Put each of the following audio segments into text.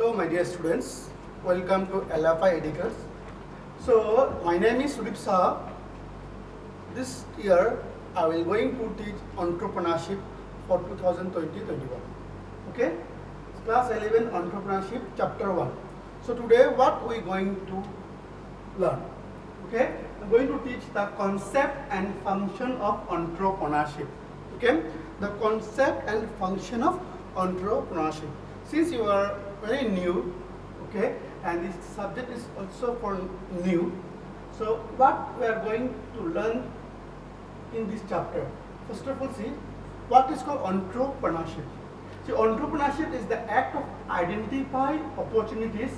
Hello my dear students, welcome to LFI Educators. So my name is Sudip Saha. This year I will going to teach entrepreneurship for 2020-21. Okay, class 11 entrepreneurship chapter 1. So today what we going to learn? Okay, I'm going to teach the concept and function of entrepreneurship. Okay, the concept and function of entrepreneurship. Since you are very new, okay, and this subject is also for new, so what we are going to learn in this chapter? First of all, see what is called entrepreneurship. See, entrepreneurship is the act of identifying opportunities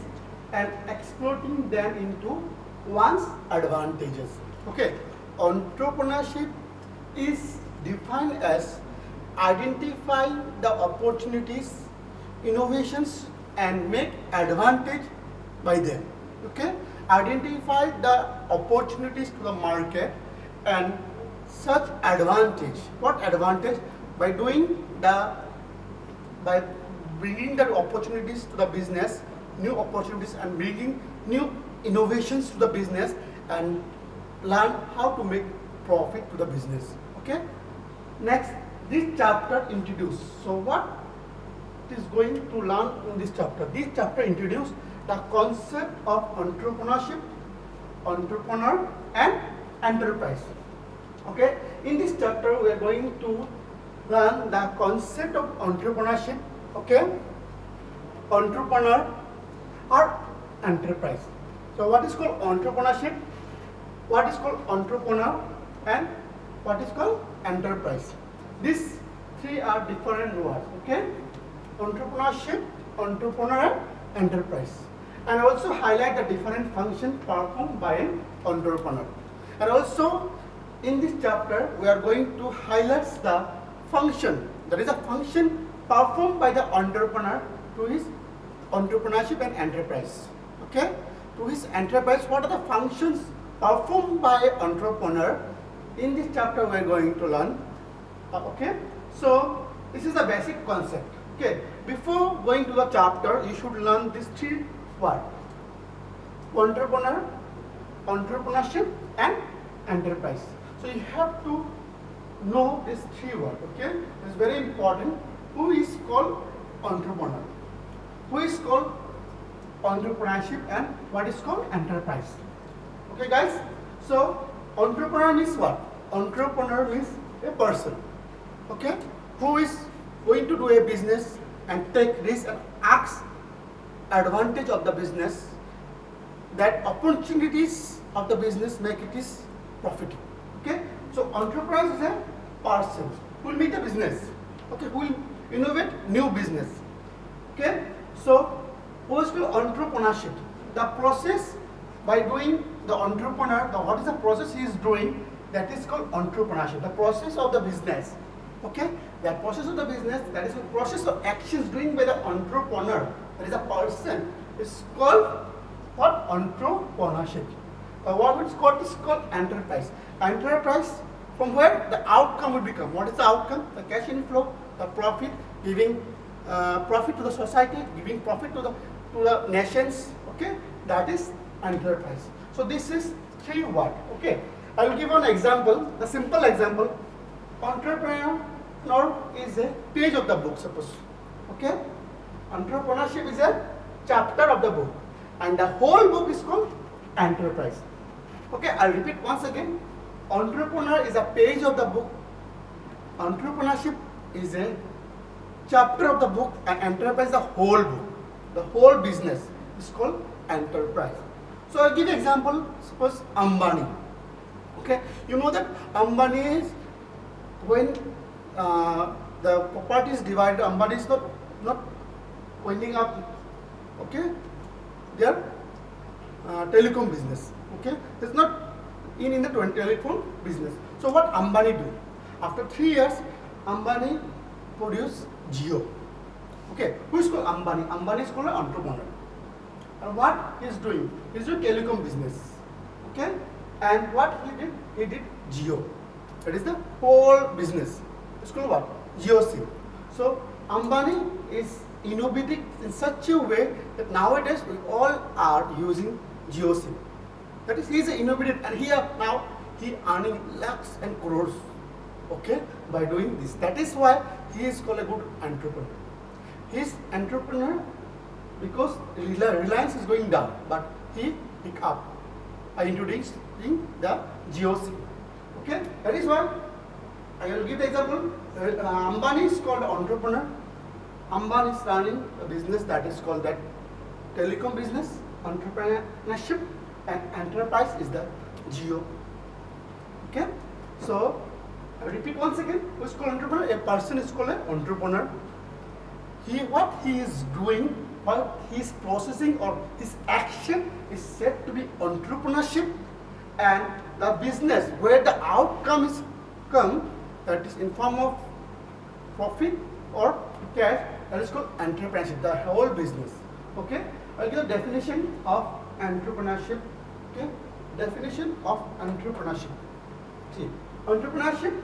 and exploiting them into one's advantages. Okay, entrepreneurship is defined as identifying the opportunities, innovations, and make advantage by them. Okay, identify the opportunities to the market and such advantage. What advantage? By bringing the opportunities to the business, new opportunities, and bringing new innovations to the business, and learn how to make profit to the business. Okay. Next, this chapter introduce. So what is going to learn in this chapter? This chapter introduce the concept of entrepreneurship, entrepreneur, and enterprise. Okay. In this chapter, we are going to learn the concept of entrepreneurship. Okay. Entrepreneur or enterprise. So what is called entrepreneurship? What is called entrepreneur? And what is called enterprise? These three are different words. Okay. Entrepreneurship, entrepreneur, and enterprise. And also highlight the different functions performed by an entrepreneur. And also in this chapter we are going to highlight the function, that is a function performed by the entrepreneur to his entrepreneurship and enterprise. Okay, to his enterprise, what are the functions performed by entrepreneur? In this chapter we are going to learn. Okay, so this is the basic concept. Okay, before going to the chapter, you should learn these three words: entrepreneur, entrepreneurship, and enterprise. So you have to know these three words. Okay, it's very important. Who is called entrepreneur? Who is called entrepreneurship, and what is called enterprise? Okay, guys. So entrepreneur means what? Entrepreneur means a person. Okay, who is going to do a business and take risk and ask advantage of the business, that opportunities of the business make it is profitable. Okay, so entrepreneur is a person who will make a business. Okay, who will innovate new business. Okay, so what's called entrepreneurship? The process by doing the entrepreneur, what is the process he is doing, that is called entrepreneurship. The process of the business. Okay, that process of the business, that is the process of actions doing by the entrepreneur, that is a person, is called what? Entrepreneurship. What is called is called enterprise. Enterprise, from where the outcome will become. What is the outcome? The cash inflow, the profit, giving profit to the society, giving profit to the nations. Okay, that is enterprise. So this is three words. Okay, I will give an example. The simple example: entrepreneur is a page of the book, suppose. Okay, entrepreneurship is a chapter of the book, and the whole book is called enterprise. Okay, I'll repeat once again. Entrepreneur is a page of the book, entrepreneurship is a chapter of the book, and enterprise is the whole book. The whole business is called enterprise. So I'll give you example. Suppose Ambani. Okay, you know that Ambani is, when the property is divided, Ambani is not winding up. Okay, their telecom business. Okay, it's not in the telephone business. So what Ambani do? After 3 years, Ambani produce Jio. Okay, who is called Ambani? Ambani is called an entrepreneur. And what he is doing? He is doing telecom business. Okay, and what he did? He did Jio. That is the whole business. It's called what? Jio SIM. So Ambani is innovating in such a way that nowadays we all are using GeoSIM. That is, he is innovative, and he earning lakhs and crores, okay, by doing this. That is why he is called a good entrepreneur. He is entrepreneur because Reliance is going down, but he pick up by introducing the GeoSIM. Okay, that is why I will give the example. Ambani is called entrepreneur. Ambani is running a business that is called that telecom business, entrepreneurship, and enterprise is the Geo. Okay, so I repeat once again. Who is called entrepreneur? A person is called an entrepreneur. What he is doing, what he is processing, or his action is said to be entrepreneurship, and the business where the outcome is come, that is in form of profit or cash, that is called entrepreneurship, the whole business. Okay, I'll give a definition of entrepreneurship. Okay, definition of entrepreneurship. See, entrepreneurship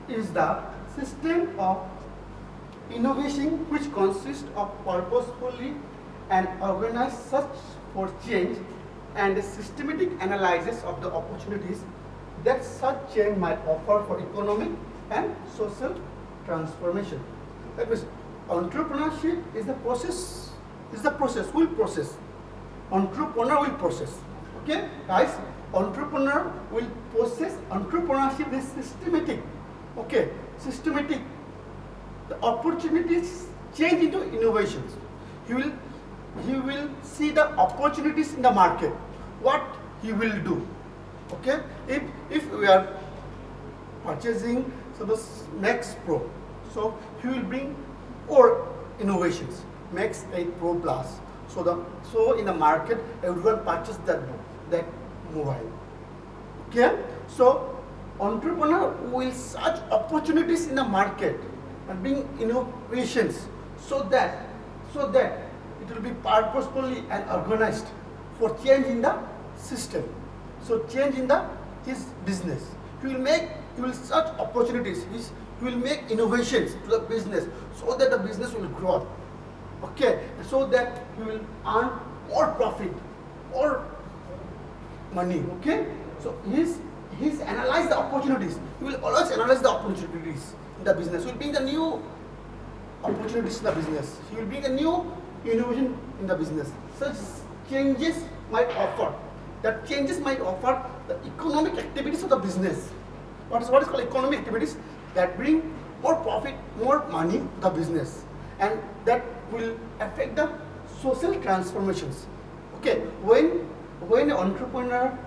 is the system of innovation which consists of purposefully and organized search for change and a systematic analysis of the opportunities that such change might offer for economic and social transformation. That means entrepreneurship is the process. Will process. Entrepreneur will process. Okay, guys. Entrepreneur will process. Entrepreneurship is systematic. Okay, systematic. The opportunities change into innovations. He will see the opportunities in the market. What he will do. Okay, if we are purchasing suppose Max Pro, so he will bring more innovations, Max 8 Pro Plus. So in the market everyone purchase that mobile. Okay, so entrepreneur will search opportunities in the market and bring innovations so that it will be purposefully and organized for change in the system. So change in his business. He will search opportunities. He will make innovations to the business so that the business will grow. Okay, so that he will earn more profit, more money. Okay, so he's analyze the opportunities. He will always analyze the opportunities in the business. He will bring the new opportunities in the business. He will bring a new innovation in the business. Such changes might offer. That changes might offer the economic activities of the business. What is called economic activities that bring more profit, more money to the business, and that will affect the social transformations. Okay, when an entrepreneur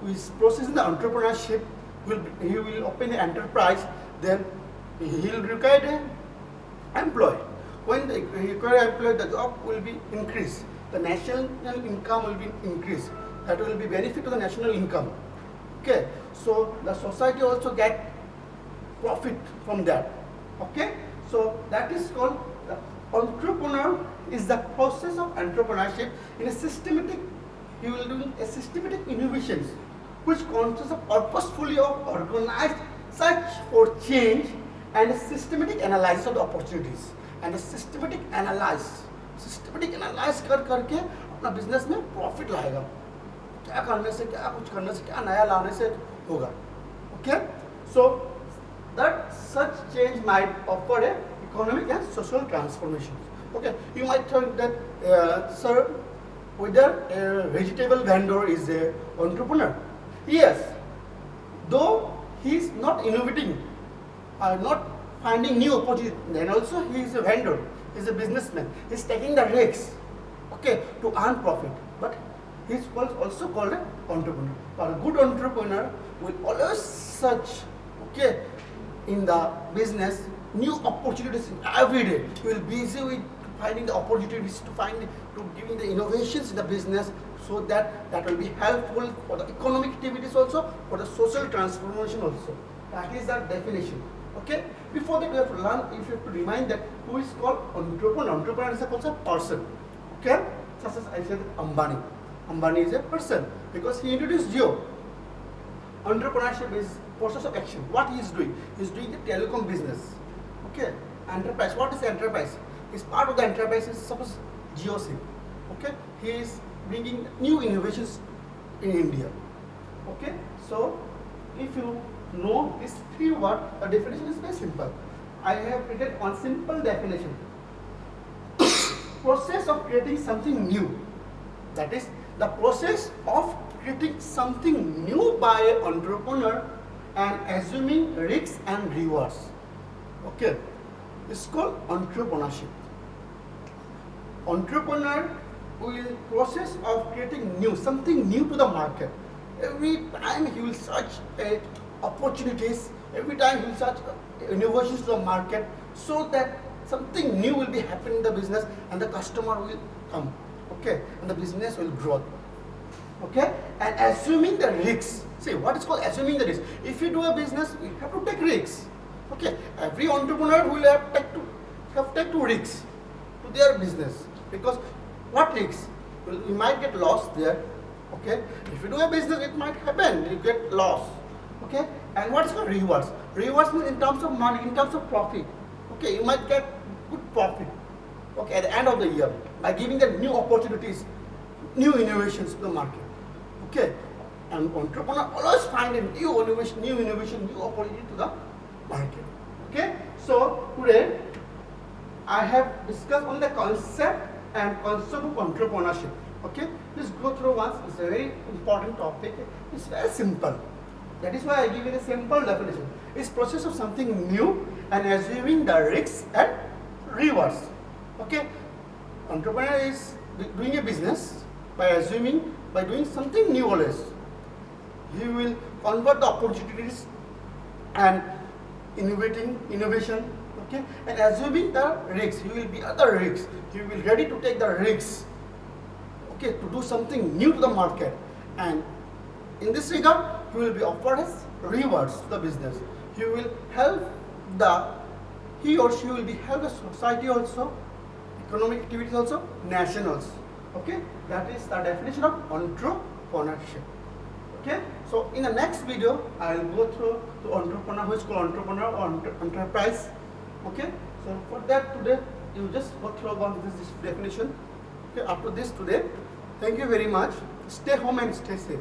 is processing the entrepreneurship, he will open an enterprise, then he will require an employee. When he require an employee, the job will be increased. The national income will be increased. That will be benefit to the national income. Okay, so the society also get profit from that. Okay, so that is called the entrepreneur is the process of entrepreneurship in a systematic. He will do a systematic innovations which consists of purposefully of organized search for change and a systematic analysis of the opportunities and a systematic analyze करके अपना business में profit लाएगा. क्या करने से क्या कुछ करने से क्या नया लाने से होगा. Okay, so that such change might offer a economic and social transformation. Okay, you might think that sir, whether a vegetable vendor is a entrepreneur. Yes, though he is not innovating, not finding new opportunities, then also he is a vendor, he is a businessman, he is taking the risks, okay, to earn profit. But he is also called an entrepreneur. But a good entrepreneur will always search, okay, in the business new opportunities every day. He will be busy with finding the opportunities to giving the innovations in the business, so that will be helpful for the economic activities also, for the social transformation also. That is the definition. Okay. Before that, we have to learn. If you have to remind that who is called entrepreneur. Entrepreneur is also a person. Okay. Such as I said, Ambani. Ambani is a person because he introduced Jio. Entrepreneurship is process of action. What he is doing? He is doing the telecom business. Okay. Enterprise. What is enterprise? is part of the enterprise is suppose GeoSim. Okay, he is bringing new innovations in India. Okay, so if you know these three words, the definition is very simple. I have written one simple definition. Process of creating something new. That is the process of creating something new by an entrepreneur and assuming risks and rewards. Okay, it's called entrepreneurship. Entrepreneur will process of creating new, something new to the market. Every time he will search opportunities, every time he will search innovations to the market, so that something new will be happening in the business and the customer will come. Okay, and the business will grow. Okay, and assuming the risks. See, what is called assuming the risk? If you do a business, you have to take risks. Okay, every entrepreneur will have take to risks to their business, because what risks? Well, you might get lost there. Okay, if you do a business, it might happen. You get lost. Okay, and what is called rewards? Rewards means in terms of money, in terms of profit. Okay, you might get good profit. Okay, at the end of the year by giving them new opportunities, new innovations to the market. Okay, and entrepreneur always find a new innovation, new opportunity to the market. Okay, so today I have discussed on the concept and concept of entrepreneurship. Okay, please go through once. It's a very important topic. It's very simple. That is why I give it a simple definition. It's process of something new and assuming the risks and rewards. Okay, entrepreneur is doing a business by doing something new always. He will convert the opportunities and innovation. Okay, and assuming the risks, he will be other risks. He will be ready to take the risks. Okay, to do something new to the market, and in this regard, he will be offered as rewards to the business. He will help he or she will be help the society also, economic activities also, nationals. Okay, that is the definition of entrepreneurship. Okay, so in the next video, I will go through the entrepreneur, which is called entrepreneur or enterprise. Okay, so for that today, you just go through about this definition. Okay, after this today, thank you very much. Stay home and stay safe.